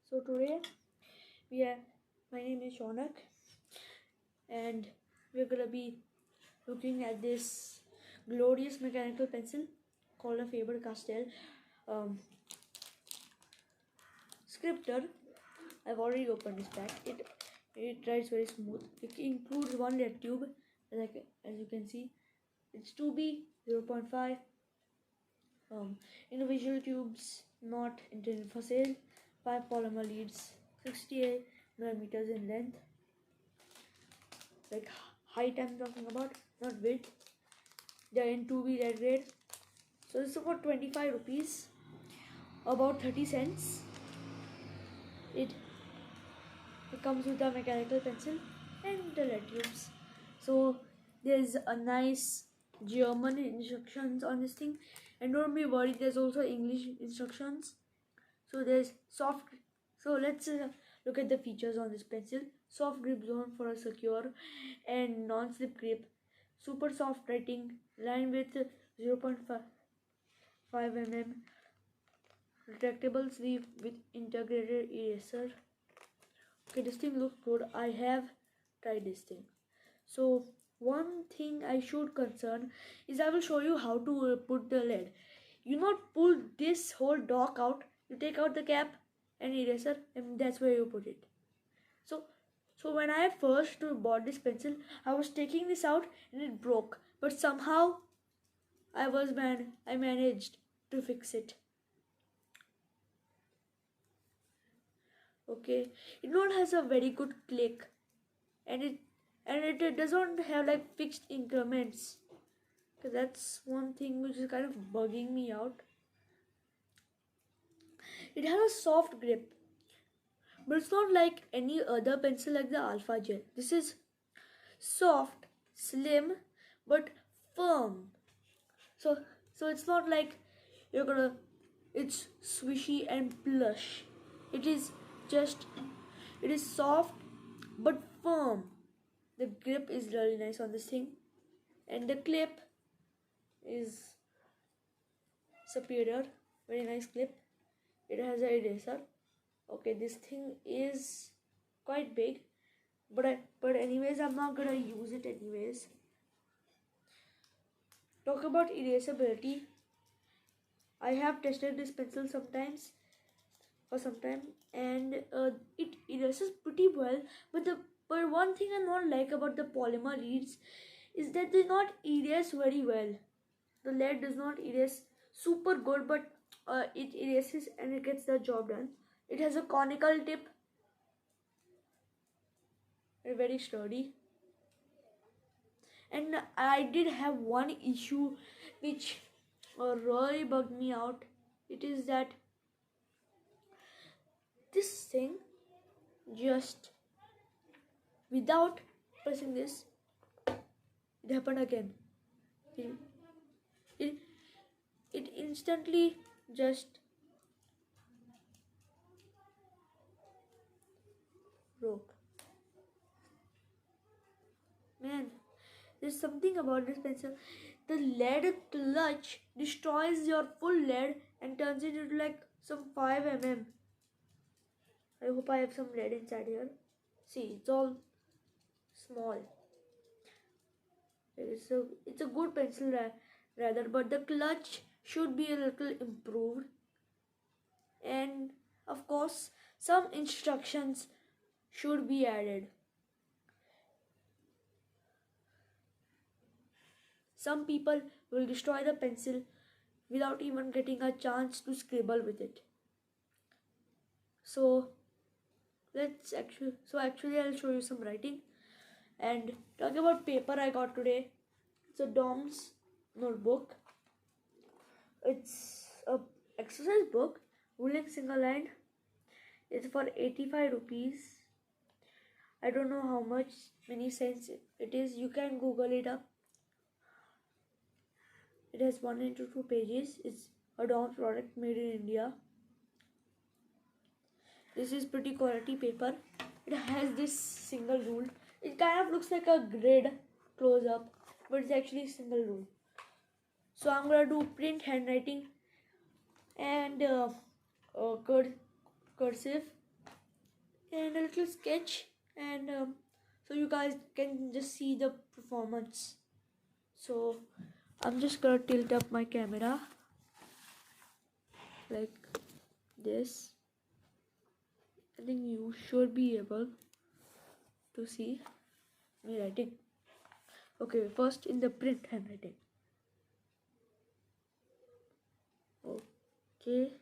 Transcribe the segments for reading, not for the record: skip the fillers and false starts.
So today my name is Shaunak, and we're gonna be looking at this glorious mechanical pencil called a Faber-Castell scriptor. I've already opened this pack. It writes very smooth. It includes one lead tube, as you can see. It's 2B 0.5. Individual tubes not intended for sale. 5 polymer leads, 68 millimeters in length. Like height I'm talking about, not width. They're in 2B red grade. So it's about 25 rupees, about 30 cents. It comes with a mechanical pencil and the lead tubes. So there's a nice German instructions on this thing, and don't be worried, there's also English instructions. So there's soft. So let's look at the features on this pencil. Soft grip zone for a secure and non-slip grip. Super soft writing, lined with 0.5 mm. Retractable sleeve with integrated eraser. Okay, this thing looks good. I have tried this thing. So one thing I should concern is I will show you how to put the lead. You not pull this whole dock out. You take out the cap and eraser, and that's where you put it. So when I first bought this pencil, I was taking this out and it broke. But somehow I managed to fix it. Okay, it not has a very good click, and it doesn't have like fixed increments. Okay, that's one thing which is kind of bugging me out. It has a soft grip, but it's not like any other pencil like the Alpha Gel. This is soft, slim, but firm. So it's not like it's swishy and plush. It is soft but firm. The grip is really nice on this thing, and the clip is superior. Very nice clip. It has an eraser. Okay, this thing is quite big, but anyways, I'm not gonna use it anyways. Talk about erasability. I have tested this pencil for some time, and it erases pretty well. But one thing I don't like about the polymer leads is that they not erase very well. The lead does not erase super good, but it erases and it gets the job done. It has a conical tip, very sturdy. And I did have one issue which really bugged me out. It is that this thing, just without pressing this, it happened again. It instantly just broke. Man, there's something about this pencil. The lead clutch destroys your full lead and turns it into like some 5 mm. I hope I have some lead inside here. See, it's all small. It's a good pencil rather, but the clutch should be a little improved. And of course, some instructions should be added. Some people will destroy the pencil without even getting a chance to scribble with it. So actually I'll show you some writing. And talking about paper I got today, it's a Dom's notebook. It's a exercise book, ruling single line. It's for 85 rupees. I don't know how much many cents it is. You can Google it up. It has 1 into 2 pages. It's a Dom's product made in India. This is pretty quality paper. It has this single rule. It kind of looks like a grid close up, but it's actually a single rule. So I'm gonna do print handwriting and cursive. and a little sketch, and so you guys can just see the performance. So I'm just gonna tilt up my camera like this. I think you should be able to see me writing. Okay, first in the print handwriting. Okay.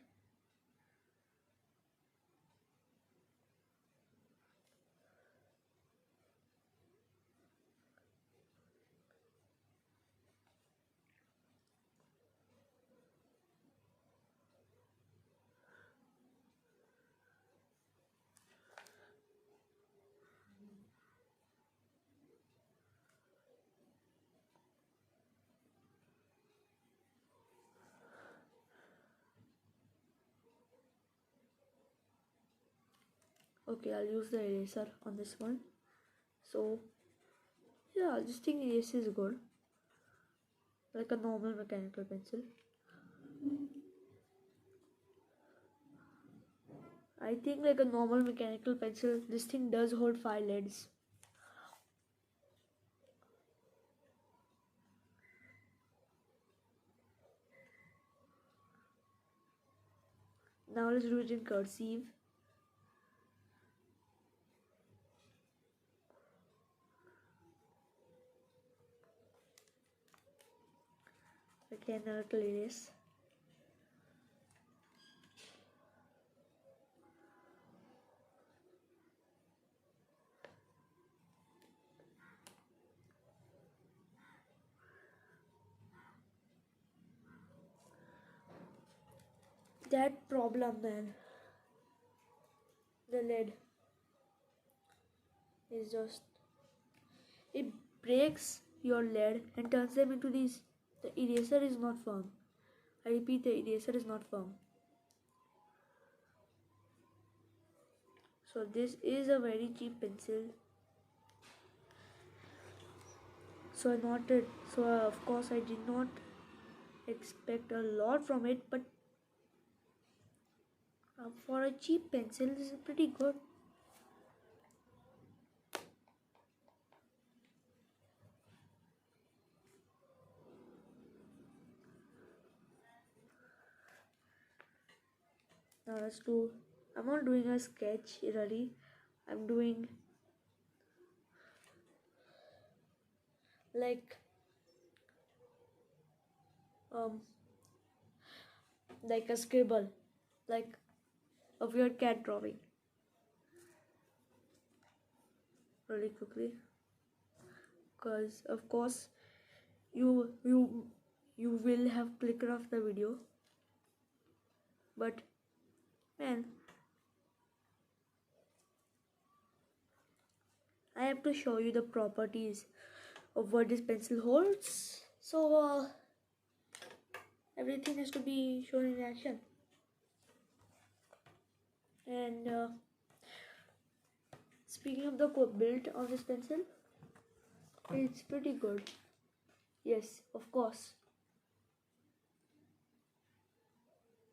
Okay, I'll use the eraser on this one. So yeah, this thing eraser is good, like a normal mechanical pencil. I think like a normal mechanical pencil, this thing does hold 5 leads. Now let's do it in cursive. Again, a little erase. That problem, man. The lead is just, it breaks your lead and turns them into these. The eraser is not firm. I repeat, the eraser is not firm. So this is a very cheap pencil. So of course I did not expect a lot from it, but for a cheap pencil, this is pretty good. Now let's do, I'm not doing a sketch really, I'm doing like a scribble, like a weird cat drawing, really quickly, because of course you will have clicker of the video, but man, I have to show you the properties of what this pencil holds. So everything has to be shown in action. And speaking of the build of this pencil, it's pretty good. Yes, of course.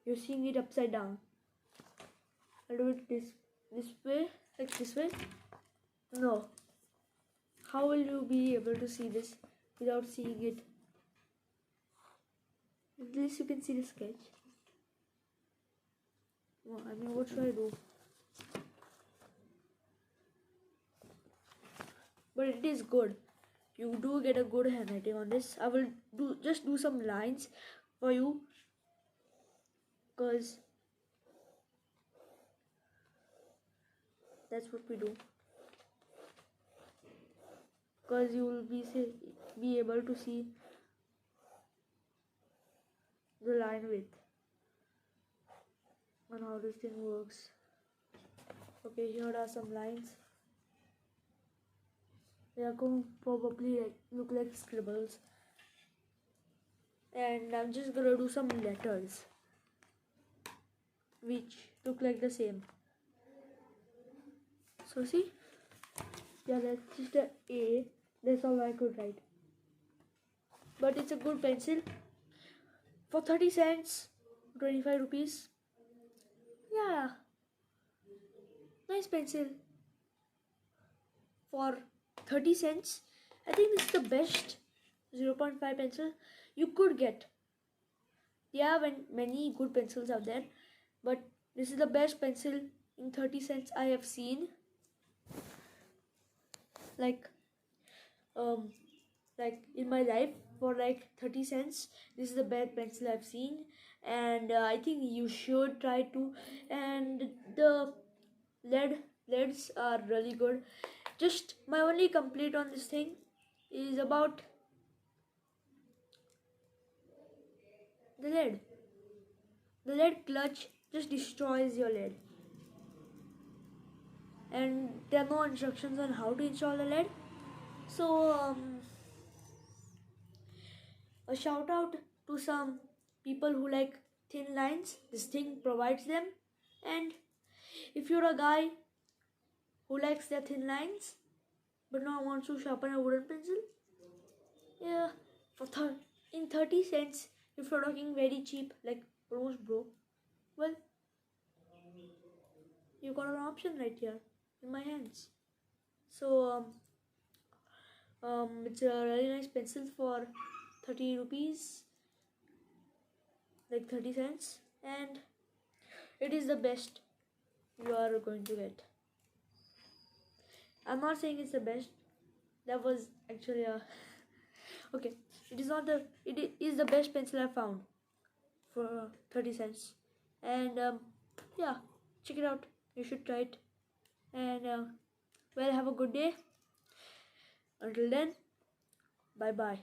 You're seeing it upside down. I'll do it this way, like this way. No. How will you be able to see this without seeing it? At least you can see the sketch. Well, I mean, what should I do? But it is good. You do get a good handwriting on this. I will just do some lines for you, because that's what we do. Because you will be able to see the line width and how this thing works. Okay, here are some lines. They are going to probably look like scribbles, and I'm just gonna do some letters which look like the same. So see, yeah, that's just a A. That's all I could write. But it's a good pencil for 30 cents, 25 rupees. Yeah, nice nice pencil for 30 cents. I think this is the best 0.5 pencil you could get. There are many good pencils out there, but this is the best pencil in 30 cents I have seen. Like in my life, for like 30 cents, this is the best pencil I've seen, and I think you should try to. And the leads are really good. Just my only complaint on this thing is about the lead. The lead clutch just destroys your lead, and there are no instructions on how to install the lead. So a shout out to some people who like thin lines. This thing provides them. And if you're a guy who likes their thin lines but now wants to sharpen a wooden pencil, yeah, in 30 cents, if you're talking very cheap, like almost broke, well, you got an option right here in my hands. So it's a really nice pencil for 30 rupees, like 30 cents, and it is the best you are going to get. I'm not saying it's the best. That was actually a okay. It is not the. It is the best pencil I found for 30 cents, and yeah, check it out. You should try it. And well, have a good day. Until then, bye bye.